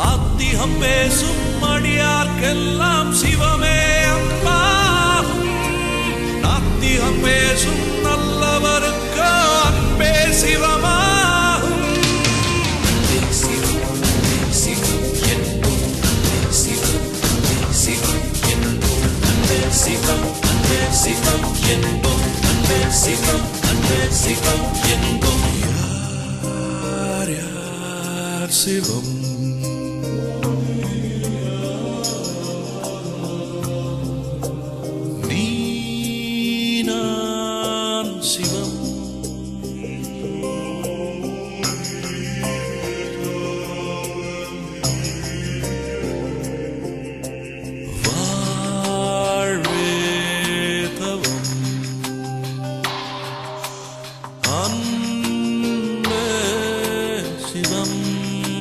ஆத்திகம் பேசும் அடியார்க்கெல்லாம் சிவமே அன்பாகும். நாத்திகம் பேசும் நல்லவருக்கு அன்பே சிவமாகும். சிவம் அன்பே சிவம் என்போம், அன்பே சிவம் அன்பே சிவம் என்போம். யார் யார் சிவம்